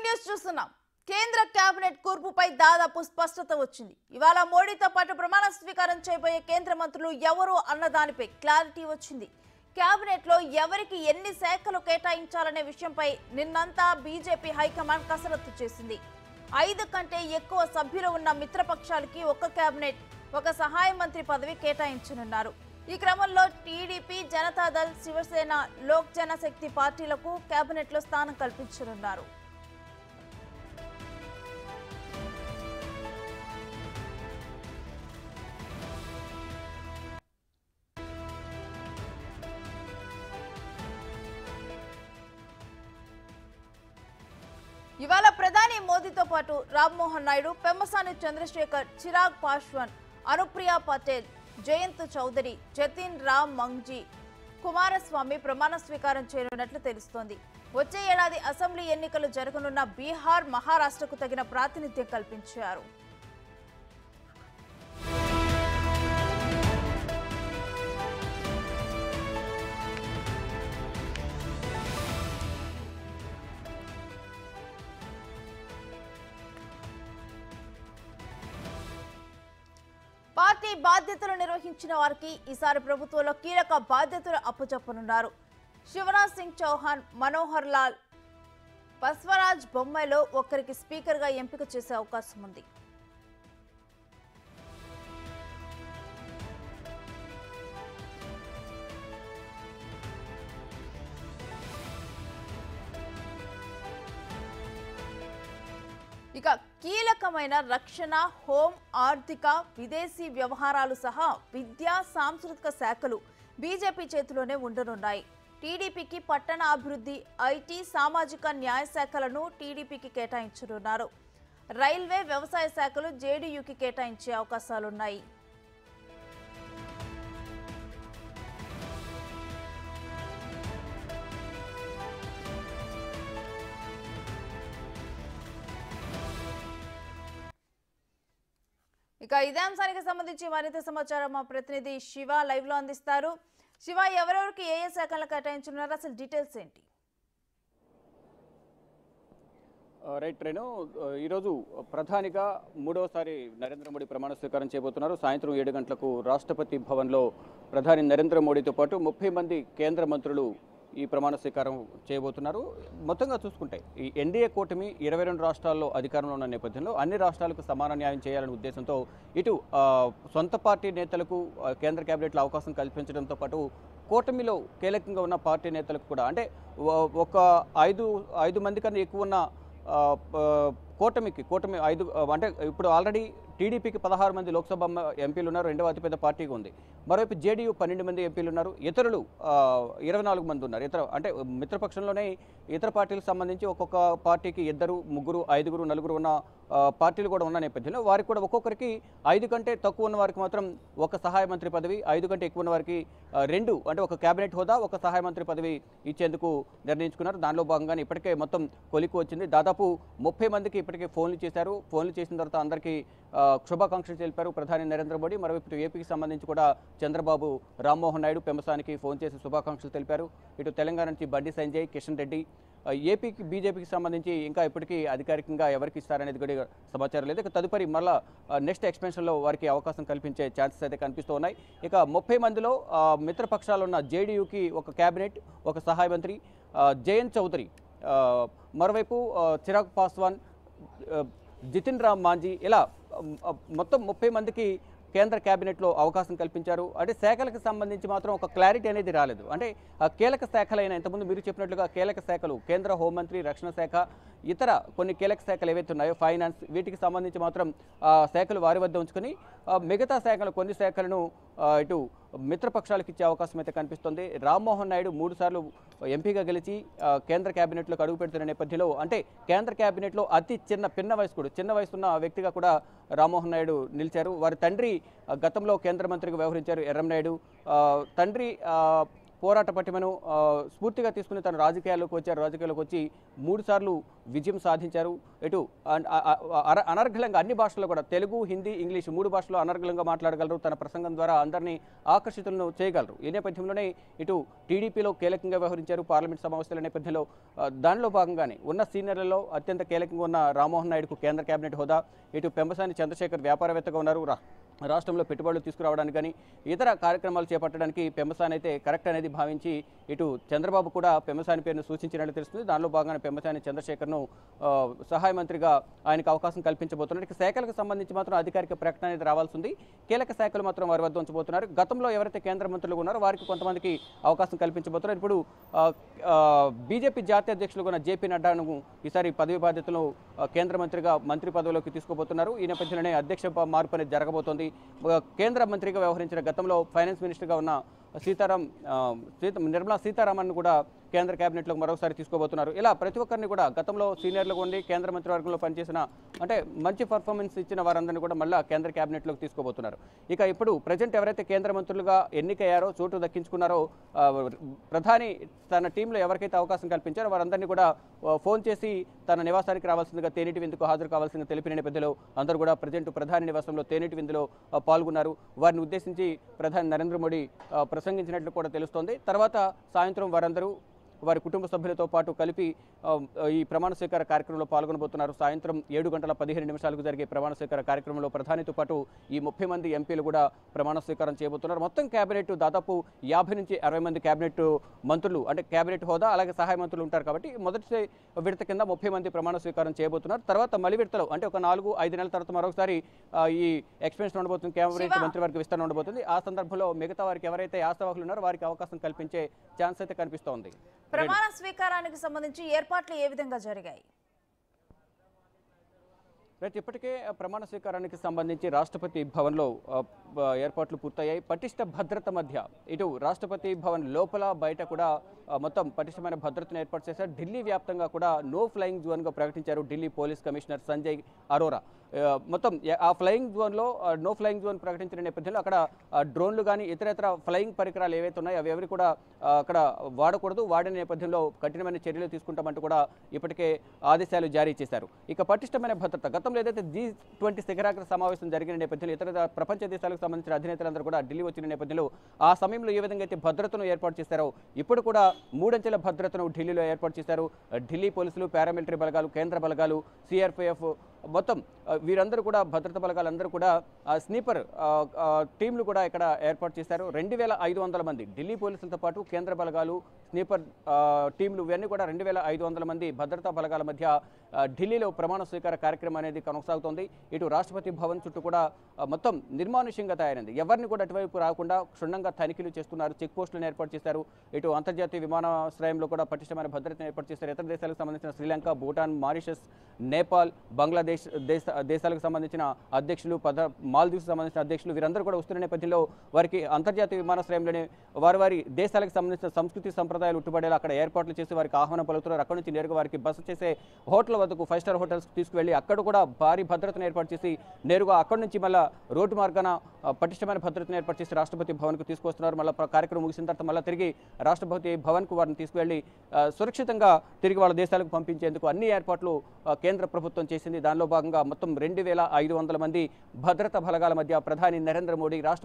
News చూస్తున్నాం. కేంద్ర cabinet కూర్పుపై దాదాపు స్పష్టత వచ్చింది. ఇవాళ మోడీతో పాటు ప్రమాణ స్వీకారం చేయబోయే కేంద్ర మంత్రులు ఎవరు అన్న దానిపై క్లారిటీ వచ్చింది. కేబినెట్ లో ఎవరికి ఎన్ని శాఖలు కేటాయించాలనే విషయంపై నిన్నంతా బీజేపీ హైకమాండ్ కసరత్తు చేసింది. 5 కంటే ఎక్కువ సభ్యులు ఉన్న మిత్రపక్షాలకి ఒక కేబినెట్, ఒక సహాయ మంత్రి పదవి కేటాయించనున్నారు. ఈ క్రమంలో టీడీపీ, జనతాదళ్, శివసేన, లోక్ జనశక్తి పార్టీలకు కేబినెట్ లో స్థానం కల్పించనున్నారు. ఇవాళ ప్రధాని మోదీతో పాటు రామ్మోహన్ నాయుడు, పెమ్మసాని చంద్రశేఖర్, చిరాగ్ పాస్వాన్, అనుప్రియా పటేల్, జయంత్ చౌదరి, జతిన్ రామ్ మంగ్జీ, కుమారస్వామి ప్రమాణ స్వీకారం చేయనున్నట్లు తెలుస్తోంది. వచ్చే ఏడాది అసెంబ్లీ ఎన్నికలు జరగనున్న బీహార్, మహారాష్ట్రకు తగిన ప్రాతినిధ్యం కల్పించారు. పార్టీ బాధ్యతలు నిర్వహించిన వారికి ఈసారి ప్రభుత్వంలో కీలక బాధ్యతలు అప్పచెప్పనున్నారు. శివరాజ్ సింగ్ చౌహాన్, మనోహర్ లాల్, బస్వరాజ్ బొమ్మైలో ఒక్కరికి స్పీకర్ గా ఎంపిక చేసే అవకాశం ఉంది. ఇక కీలకమైన రక్షణ, హోం, ఆర్థిక, విదేశీ వ్యవహారాలు సహా విద్యా, సాంస్కృతిక శాఖలు బీజేపీ చేతిలోనే ఉండనున్నాయి. టీడీపీకి పట్టణ అభివృద్ధి, ఐటీ, సామాజిక న్యాయ శాఖలను టీడీపీకి కేటాయించనున్నారు. రైల్వే, వ్యవసాయ శాఖలు జేడీయూకి కేటాయించే అవకాశాలున్నాయి. ఇక ఇదే అంశానికి సంబంధించి మరింత సమాచారం మా ప్రతినిధి శివ లైవ్ లో అందిస్తారు. శివ, ఎవరెవరికి ఏ ఏ శాఖలను కేటాయించున్నారు, అసలు డీటెయిల్స్ ఏంటి? రైట్ రేణు, ఈరోజు ప్రధానిగా మూడవసారి నరేంద్ర మోడీ ప్రమాణ స్వీకారం చేయబోతున్నారు. సాయంత్రం 7 గంటలకు రాష్ట్రపతి భవన్లో ప్రధాని నరేంద్ర మోడీతో పాటు 30 మంది కేంద్ర మంత్రులు ఈ ప్రమాణ స్వీకారం చేయబోతున్నారు. మొత్తంగా చూసుకుంటే ఈ ఎన్డీఏ కూటమి 22 రాష్ట్రాల్లో అధికారంలో ఉన్న నేపథ్యంలో అన్ని రాష్ట్రాలకు సమాన న్యాయం చేయాలనే ఉద్దేశంతో ఇటు సొంత పార్టీ నేతలకు కేంద్ర కేబినెట్లో అవకాశం కల్పించడంతో పాటు కూటమిలో కీలకంగా ఉన్న పార్టీ నేతలకు కూడా, అంటే ఒక 5 మంది కన్నా ఎక్కువ ఉన్న కూటమి 5, అంటే ఇప్పుడు ఆల్రెడీ టీడీపీకి 16 మంది లోక్సభ ఎంపీలు ఉన్నారు, రెండవ అతిపెద్ద పార్టీగా ఉంది. మరోవైపు జేడీయూ 12 మంది ఎంపీలు ఉన్నారు, ఇతరులు 24 మంది ఉన్నారు. అంటే మిత్రపక్షంలోనే ఇతర పార్టీలకు సంబంధించి ఒక్కొక్క పార్టీకి 2, 3, 5, 4 ఉన్న పార్టీలు కూడా ఉన్న నేపథ్యంలో వారికి కూడా ఒక్కొక్కరికి 5 కంటే తక్కువ ఉన్న వారికి మాత్రం ఒక సహాయ మంత్రి పదవి, 5 కంటే ఎక్కువ ఉన్న వారికి 2, అంటే ఒక కేబినెట్ హోదా, ఒక సహాయ మంత్రి పదవి ఇచ్చేందుకు నిర్ణయించుకున్నారు. దానిలో భాగంగానే ఇప్పటికే మొత్తం కొలికి వచ్చింది. దాదాపు 30 మందికి ఇప్పటికే ఫోన్లు చేశారు. ఫోన్లు చేసిన తర్వాత అందరికీ శుభాకాంక్షలు తెలిపారు ప్రధాని నరేంద్ర మోడీ. మరోవైపు ఏపీకి సంబంధించి కూడా చంద్రబాబు, రామ్మోహన్ నాయుడు, పెమ్మసానికి ఫోన్ చేసి శుభాకాంక్షలు తెలిపారు. ఇటు తెలంగాణ నుంచి బండి సంజయ్, కిషన్ రెడ్డి, ఏపీకి బీజేపీకి సంబంధించి ఇంకా ఇప్పటికీ అధికారికంగా ఎవరికి ఇస్తారనేది కూడా సమాచారం లేదు. ఇక తదుపరి మళ్ళా నెక్స్ట్ ఎక్స్పెన్షన్లో వారికి అవకాశం కల్పించే ఛాన్సెస్ అయితే కనిపిస్తూ ఉన్నాయి. ఇక 30 మందిలో మిత్రపక్షాలు ఉన్న జేడీయూకి ఒక కేబినెట్, ఒక సహాయ మంత్రి, జయంత్ చౌదరి, మరోవైపు చిరాగ్ పాస్వాన్, జతిన్ రామ్ మాంజీ, ఇలా మొత్తం 30 మందికి కేంద్ర కేబినెట్లో అవకాశం కల్పించారు. అంటే శాఖలకు సంబంధించి మాత్రం ఒక క్లారిటీ అనేది రాలేదు. అంటే కీలక శాఖలైన ఇంతకుముందు మీరు చెప్పినట్లుగా కీలక శాఖలు కేంద్ర హోంమంత్రి, రక్షణ శాఖ, ఇతర కొన్ని కీలక శాఖలు ఏవైతే ఉన్నాయో ఫైనాన్స్, వీటికి సంబంధించి మాత్రం శాఖలు వారి వద్ద ఉంచుకొని మిగతా శాఖలు కొన్ని శాఖలను ఇటు మిత్రపక్షాలకు ఇచ్చే అవకాశం అయితే కనిపిస్తుంది. రామ్మోహన్ నాయుడు 3 సార్లు ఎంపీగా గెలిచి కేంద్ర కేబినెట్లోకి అడుగు పెడుతున్న నేపథ్యంలో, అంటే కేంద్ర కేబినెట్లో అతి చిన్న వయసున్న వ్యక్తిగా కూడా రామ్మోహన్ నాయుడు నిలిచారు. వారి తండ్రి గతంలో కేంద్ర మంత్రిగా వ్యవహరించారు, ఎర్రంనాయుడు. తండ్రి పోరాట పటిమను స్ఫూర్తిగా తీసుకుని తను రాజకీయాల్లోకి వచ్చారు. రాజకీయాల్లోకి వచ్చి 3 సార్లు విజయం సాధించారు. ఇటు అనర్గళంగా అన్ని భాషల్లో కూడా తెలుగు, హిందీ, ఇంగ్లీష్ 3 భాషల్లో అనర్గళంగా మాట్లాడగలరు. తన ప్రసంగం ద్వారా అందరినీ ఆకర్షితులను చేయగలరు. ఈ నేపథ్యంలోనే ఇటు టీడీపీలో కీలకంగా వ్యవహరించారు. పార్లమెంట్ సమావేశాల నేపథ్యంలో దానిలో భాగంగానే ఉన్న సీనియర్లలో అత్యంత కీలకంగా ఉన్న రామ్మోహన్ నాయుడుకు కేంద్ర కేబినెట్ హోదా, ఇటు పెంబసాని చంద్రశేఖర్ వ్యాపారవేత్తగా ఉన్నారు. రాష్ట్రంలో పెట్టుబడులు తీసుకురావడానికి కానీ ఇతర కార్యక్రమాలు చేపట్టడానికి పెంబసాని అయితే కరెక్ట్ అనేది భావించి ఇటు చంద్రబాబు కూడా పెంబసాని పేరును సూచించినట్లు తెలుస్తుంది. దానిలో భాగంగానే పెంబసాని చంద్రశేఖర్ను సహాయ మంత్రిగా ఆయనకు అవకాశం కల్పించబోతున్నారు. ఇక శాఖలకు సంబంధించి మాత్రం అధికారిక ప్రకటన అనేది రావాల్సి ఉంది. కీలక శాఖలు మాత్రం వారి వద్ద ఉంచబోతున్నారు. గతంలో ఎవరైతే కేంద్ర మంత్రులు ఉన్నారో వారికి కొంతమందికి అవకాశం కల్పించబోతున్నారు. ఇప్పుడు బీజేపీ జాతీయ అధ్యక్షులుగా ఉన్న జేపీ నడ్డాను ఈసారి పదవి బాధ్యతలు కేంద్ర మంత్రిగా మంత్రి పదవిలోకి తీసుకోబోతున్నారు. ఈ నేపథ్యంలోనే అధ్యక్ష మార్పు అనేది జరగబోతోంది. కేంద్ర మంత్రిగా వ్యవహరించిన గతంలో ఫైనాన్స్ మినిస్టర్గా ఉన్న నిర్మలా సీతారామన్ కూడా కేంద్ర కేబినెట్లో మరోసారి తీసుకోబోతున్నారు. ఇలా ప్రతి ఒక్కరిని కూడా గతంలో సీనియర్లుగా ఉండి కేంద్ర మంత్రివర్గంలో పనిచేసిన అంటే మంచి పర్ఫార్మెన్స్ ఇచ్చిన వారందరినీ కూడా మళ్ళీ కేంద్ర కేబినెట్లోకి తీసుకోబోతున్నారు. ఇక ఇప్పుడు ప్రజెంట్ ఎవరైతే కేంద్ర మంత్రులుగా ఎన్నికయ్యారో, చోటు దక్కించుకున్నారో, ప్రధాని తన టీంలో ఎవరికైతే అవకాశం కల్పించారో వారందరినీ కూడా ఫోన్ చేసి తన నివాసానికి రావాల్సిందిగా, తేనీటి విందుకు హాజరు కావాల్సిందిగా తెలిపిన నేపథ్యంలో అందరూ కూడా ప్రజెంట్ ప్రధాని నివాసంలో తేనీటి విందులో పాల్గొన్నారు. వారిని ఉద్దేశించి ప్రధాని నరేంద్ర మోడీ ప్రసంగించినట్లు కూడా తెలుస్తోంది. తర్వాత సాయంత్రం వారందరూ వారి కుటుంబ సభ్యులతో పాటు కలిపి ఈ ప్రమాణ స్వీకార కార్యక్రమంలో పాల్గొనబోతున్నారు. సాయంత్రం 7:15 జరిగే ప్రమాణ స్వీకార కార్యక్రమంలో ప్రధానితో పాటు ఈ 30 మంది ఎంపీలు కూడా ప్రమాణ స్వీకారం చేయబోతున్నారు. మొత్తం కేబినెట్ దాదాపు 50 నుంచి 60 మంది కేబినెట్ మంత్రులు అంటే కేబినెట్ హోదా అలాగే సహాయ మంత్రులు ఉంటారు. కాబట్టి మొదటి విడత కింద 30 మంది ప్రమాణ స్వీకారం చేయబోతున్నారు. తర్వాత మలి విడతలో అంటే ఒక 4-5 నెలల తర్వాత మరొకసారి ఈ ఎక్స్పెన్షన్ ఉండబోతుంది, కేబినెట్ మంత్రివర్గ విస్తరణ ఉండబోతుంది. ఆ సందర్భంలో మిగతా వారికి ఎవరైతే ఆశావాహులు ఉన్నారో వారికి అవకాశం కల్పించే ఛాన్స్ అయితే కనిపిస్తోంది. ప్రమాణ స్వీకారానికి సంబంధించి ఏర్పాట్లు ఏ విధంగా జరిగాయి? ఇప్పటికే ప్రమాణ స్వీకారానికి సంబంధించి రాష్ట్రపతి భవన్లో ఏర్పాట్లు పూర్తయ్యాయి. పటిష్ట భద్రత మధ్య ఇటు రాష్ట్రపతి భవన్ లోపల బయట కూడా మొత్తం పటిష్టమైన భద్రతను ఏర్పాటు చేశారు. ఢిల్లీ వ్యాప్తంగా కూడా నో ఫ్లయింగ్ జోన్గా ప్రకటించారు ఢిల్లీ పోలీస్ కమిషనర్ సంజయ్ అరోరా. మొత్తం ఆ ఫ్లయింగ్ జోన్లో నో ఫ్లయింగ్ జోన్ ప్రకటించిన నేపథ్యంలో అక్కడ డ్రోన్లు కానీ ఇతర ఫ్లయింగ్ పరికరాలు ఏవైతే ఉన్నాయో అవి ఎవరు కూడా అక్కడ వాడకూడదు. వాడిన నేపథ్యంలో కఠినమైన చర్యలు తీసుకుంటామంటూ కూడా ఇప్పటికే ఆదేశాలు జారీ చేశారు. ఇక పటిష్టమైన భద్రత గతంలో ఏదైతే G20 శిఖరాగ్ర సమావేశం జరిగిన నేపథ్యంలో ఇతర ప్రపంచ దేశాలకు సంబంధించిన అధినేతలందరూ కూడా ఢిల్లీ వచ్చిన నేపథ్యంలో ఆ సమయంలో ఏ విధంగా అయితే భద్రతను ఏర్పాటు చేశారో ఇప్పుడు కూడా 3 అంచెల భద్రతను ఢిల్లీలో ఏర్పాటు చేశారు. ఢిల్లీ పోలీసులు, పారామిలిటరీ బలగాలు, కేంద్ర బలగాలు, CRPF మొత్తం వీరందరూ కూడా భద్రతా బలగాలందరూ కూడా స్నీపర్ టీంలు కూడా ఇక్కడ ఏర్పాటు చేశారు. 2500 మంది ఢిల్లీ పోలీసులతో పాటు కేంద్ర బలగాలు, స్నీపర్ టీంలు ఇవన్నీ కూడా 2500 మంది భద్రతా బలగాల మధ్య ఢిల్లీలో ప్రమాణ స్వీకార కార్యక్రమం అనేది కొనసాగుతోంది. ఇటు రాష్ట్రపతి భవన్ చుట్టూ కూడా మొత్తం నిర్మానుష్యంగా తయారైంది. ఎవరిని కూడా అటువైపు రాకుండా క్షుణ్ణంగా తనిఖీలు చేస్తున్నారు. చెక్ పోస్టులను ఏర్పాటు చేశారు. ఇటు అంతర్జాతీయ విమానాశ్రయంలో కూడా పటిష్టమైన భద్రతను ఏర్పాటు చేశారు. ఇతర దేశాలకు సంబంధించిన శ్రీలంక, భూటాన్, మారిషస్, నేపాల్, బంగ్లాదేశ్ దేశాలకు సంబంధించిన అధ్యక్షులు, మాల్దీవ్స్ సంబంధించిన అధ్యక్షులు వీరందరూ కూడా వస్తున్న నేపథ్యంలో వారికి అంతర్జాతీయ విమానాశ్రయంలోనే వారి దేశాలకు సంబంధించిన సంస్కృతి సంప్రదాయాలు ఉట్టుబడేలా అక్కడ ఏర్పాట్లు చేసి వారికి ఆహ్వానం పలుకుతున్నారు. అక్కడ నుంచి నేరుగా వారికి బస చేసే హోటల్ వద్దకు 5 స్టార్ హోటల్స్కి తీసుకువెళ్ళి అక్కడ కూడా భారీ భద్రతను ఏర్పాటు చేసి నేరుగా అక్కడి నుంచి మళ్ళీ రోడ్డు మార్గాన పటిష్టమైన భద్రతను ఏర్పాటు చేసి రాష్ట్రపతి భవన్కు తీసుకొస్తున్నారు. మళ్ళీ కార్యక్రమం ముగిసిన తర్వాత మళ్ళీ తిరిగి రాష్ట్రపతి భవన్కు వారిని తీసుకువెళ్ళి సురక్షితంగా తిరిగి వాళ్ళ దేశాలకు పంపించేందుకు అన్ని ఏర్పాట్లు కేంద్ర ప్రభుత్వం చేసింది. దానిలో భాగంగా మొత్తం 2500 మంది భద్రతా బలగాల మధ్య ప్రధాని నరేంద్ర మోడీ రాష్ట్ర